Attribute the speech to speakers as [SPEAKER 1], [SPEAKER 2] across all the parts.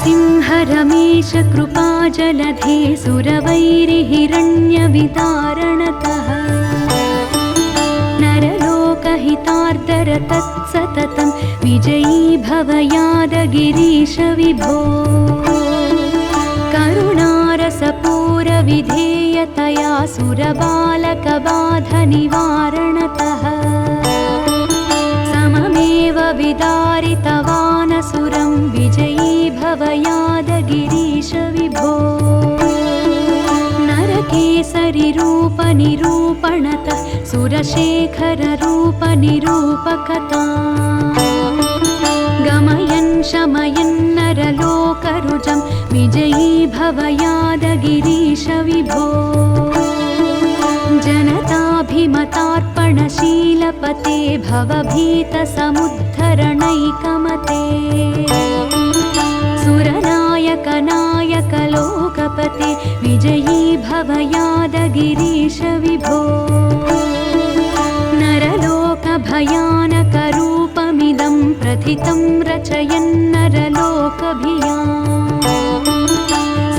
[SPEAKER 1] नरसिंह रमेश कृपाजलधे सुरवैरिहिरण्यविदारणतः नरलोकहितार्दर तत्सततं विजयी भव यादगिरीश विभो करुणारसपूरविधेयतया सुरबालकबाधनिवारणतः सममेव विदारितवानसुरं विजयी भव यादगिरीश विभो नरकेसरिरूपनिरूपणतः सुरशेखररूपनिरूपकता गमयन् शमयन् नरलोकरुजं विजयी भव यादगिरीश विभो जनताभिमतार्पणशीलपते भवभीतसमुद्धरणैकमते सुरनायकनायकलोकपते विजयी भव यादगिरीश विभो नरलोकभयानकरूपमिदं प्रथितं रचयन्नरलोकभियाम्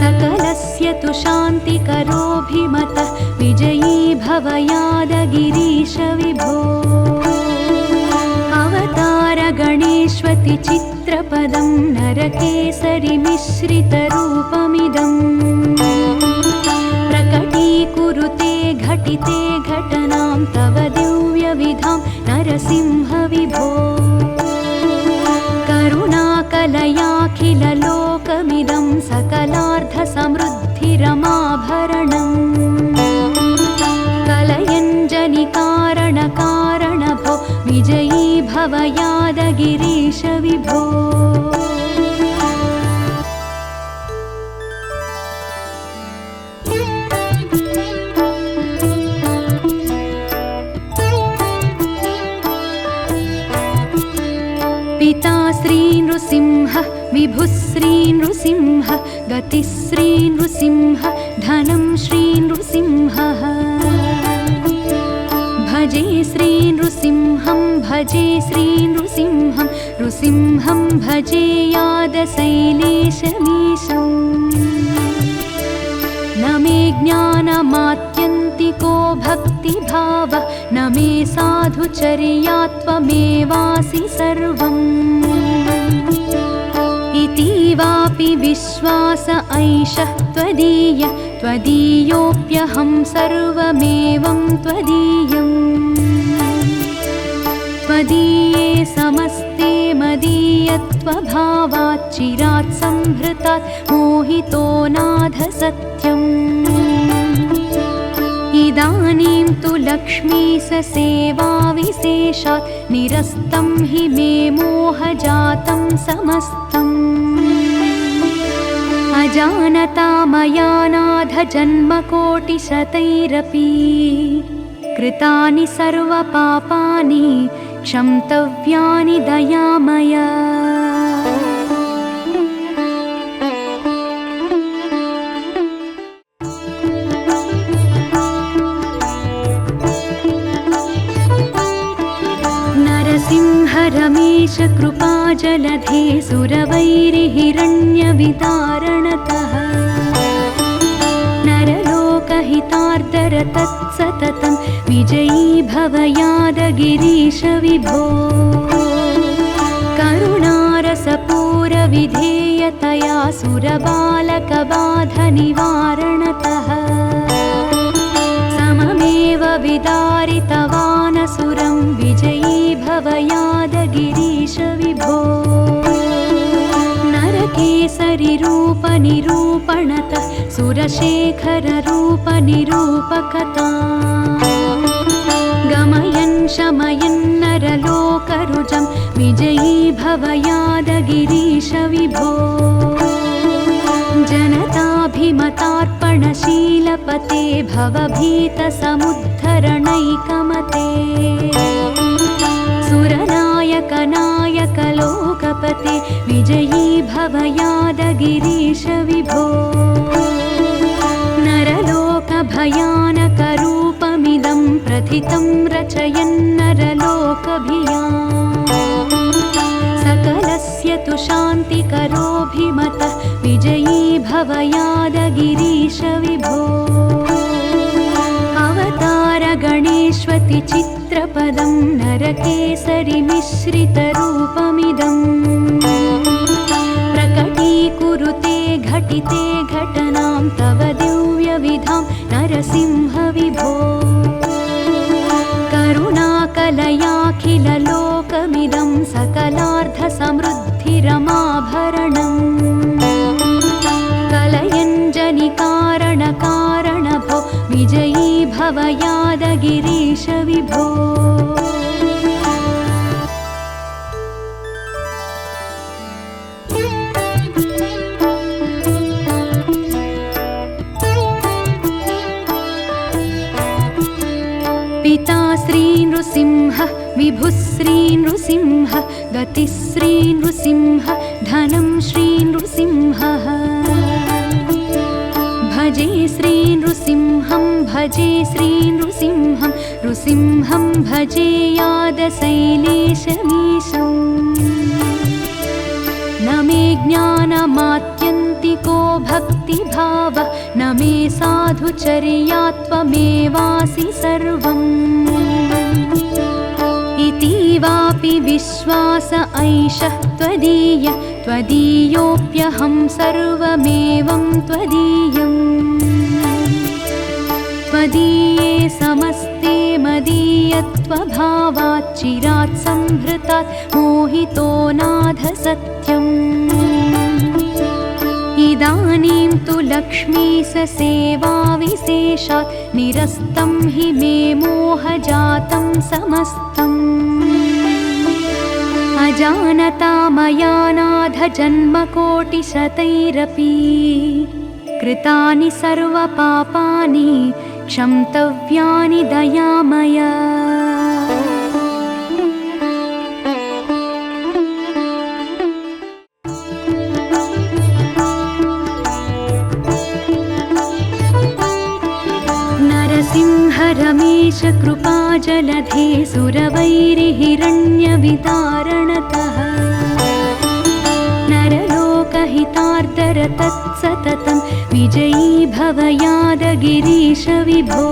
[SPEAKER 1] सकलस्य तु शान्तिकरोऽभिमतः विजयी भव यादगिरीश विभो अवतारगणेष्वति चित्रपदं नरकेसरिमिश्रितरूपमिदं प्रकटीकुरुते घटिते घटनां तव दिव्यविधां नरसिंह विभो करुणाकलयाखिललोकमिदं सकलार्धसमृद्धिरमाभरणम् कलयञ्जनिकारणकारणभो विजयी भव यादगिरीश विभो पिता श्री नृसिंह विभुः श्री नृसिंह गतिश्री नृसिंह धनं श्री नृसिंहः भजे श्री नृसिंहं भजे श्री नृसिंहं नृसिंहं भजे यादशैलेशमीशम् न मे ज्ञानमात्यन्तिको भक्तिभावः न मे साधुचर्यात्वमेवासि सर्वम् इतीवापि विश्वास ऐषः त्वदीय त्वदीयोऽप्यहं सर्वमेवं त्वदीयम् त्वदीये समस्ते मदीयत्वभावात् चिरात् संहृतात् मोहितो नाथ सत्यम् इदानीं तु लक्ष्मीससेवाविशेषात् निरस्तं हि मे मोहजातं समस्तम् अजानता मया नाथ जन्मकोटिशतैरपि कृतानि सर्वपापानि क्षन्तव्यानि दयामया नरसिंह रमेश कृपाजलधे सुरवैरिहिरण्यविदारणतः नरलोकहितार्दर तत्सततं विजयी भव यादगिरीश विभो करुणारसपूरविधेयतया सुरबालकबाधनिवारणतः सममेव विदारितवानसुरं विजयी भव यादगिरीश विभो नरकेसरिरूपनिरूपणतः सुरशेखररूपनिरूपकता गमयन् शमयन् नरलोकरुजं विजयी भव यादगिरीश विभो जनताभिमतार्पणशीलपते भवभीतसमुद्धरणैकमते सुरनायकनायकलोकपते विजयी भव यादगिरीश विभो नरलोकभयानकरूपमिदं प्रथितं रचयन्नरलोकभियाम् सकलस्य सकलस्य तु शान्तिकरोऽभिमतः विजयी भव यादगिरीश विभो अवतार गणेष्वति चित्रपदं नरकेसरिमिश्रितरूपमिदम् प्रकटीकुरुते घटिते घटनां तव दिव्यविधां नरसिंह विभो करुणाकलयाखिललोकमिदं सकलार्धसमृद्धिरमाभरणम् कलयञ्जनिकारणकारणभो विजयी भव यादगिरीश विभो पिता श्री नृसिंह विभुः श्री नृसिंह गतिः श्री नृसिंह धनं श्री नृसिंहः भजे श्री नृसिंहं भजे श्री नृसिंहं नृसिंहं भजे यादशैलेशमीशम् न मे ज्ञानमात्यन्तिको भक्तिभावः न मे साधुचर्या त्वमेवासि सर्वम् इतीवापि विश्वास ऐषः त्वदीय त्वदीयोऽप्यहं सर्वमेवं त्वदीयम् त्वदीये समस्ते मदीयत्वभावात् चिरात् संहृतात् मोहितो नाथ सत्यम् इदानीं तु लक्ष्मीश सेवाविशेषात् निरस्तं हि मे मोहजातं समस्तम् अजानता मया नाथ जन्मकोटिशतैरपि कृतानि सर्वपापानि क्षन्तव्यानि दयामया रमेश कृपाजलधे सुरवैरिहिरण्यवितारणतः नरलोकहितार्दरतत्सततं विजयी भव यादगिरीश विभो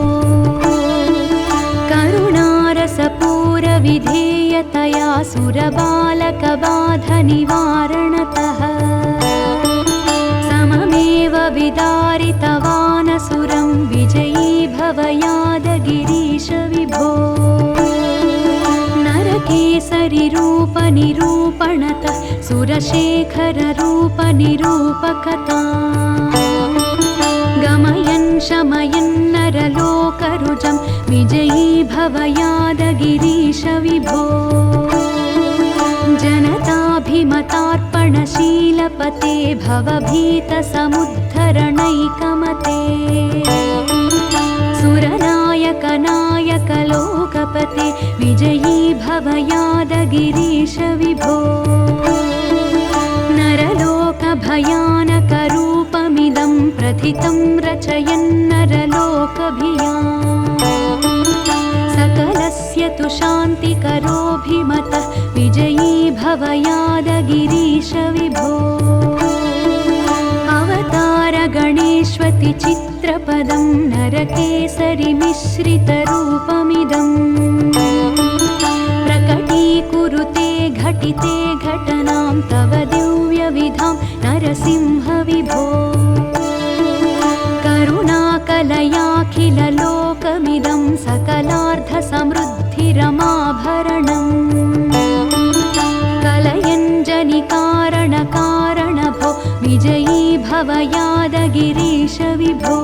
[SPEAKER 1] करुणारसपूरविधेयतया सुरबालकबाधनिवारणतः सममेव विदारितवानसुरं विजयी भव यादगिरीश विभो नरकेसरिरूपनिरूपणतः सुरशेखररूपनिरूपकता गमयन् शमयन् नरलोकरुजं विजयी भव यादगिरीश विभो जनताभिमतार्पणशीलपते भवभीतसमुद्धरणैकमते सुरनायकनायकलोकपते विजयी भव यादगिरीश विभो नरलोकभयानकरूपमिदं प्रथितं रचयन्नरलोकभियाम् सकलस्य तु शान्तिकरोऽभिमतः विजयी भव यादगिरीश विभो अवतार गणेष्वति चित्रपदं नरकेसरिमिश्रितरूपमिदम् प्रकटीकुरुते घटिते घटनां तव दिव्यविधां नरसिंह विभो करुणाकलयाखिललोकमिदं सकलार्धसमृद्धिरमाभरणम् कलयञ्जनिकारणकारणभो विजयी भव यादगिरीश विभो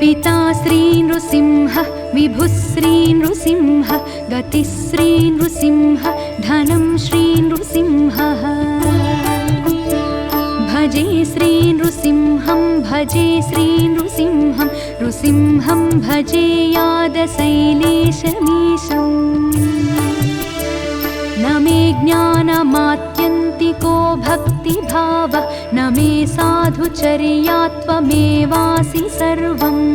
[SPEAKER 1] पिता श्री नृसिंह विभुः श्री नृसिंह गतिः श्री नृसिंह धनं श्री नृसिंहः भजे श्री नृसिंहं भजे श्री नृसिंहं नृसिंहं भजे यादशैलेशमीशम् न मे ज्ञानमात्यन्तिको भक्तिभावः न मे साधुचर्या त्वमेवासि सर्वम्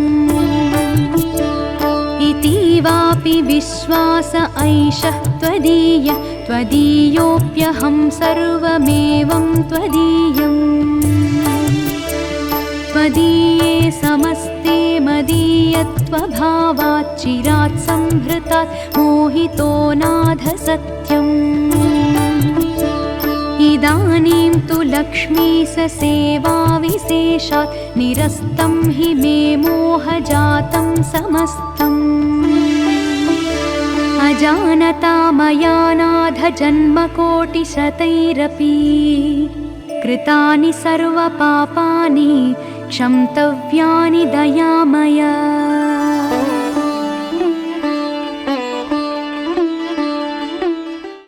[SPEAKER 1] इतीवापि विश्वास ऐषः त्वदीय त्वदीयोऽप्यहं सर्वमेवं त्वदीयम् त्वदीये समस्ते मदीयत्वभावात् चिरात् संहृतात् मोहितो नाथ सत्यम् इदानीं तु लक्ष्मीससेवाविशेषात् निरस्तं हि मे मोहजातं समस्तम् अजानता मया नाथ जन्मकोटिशतैरपि कृतानि सर्वपापानि क्षन्तव्यानि दयामय।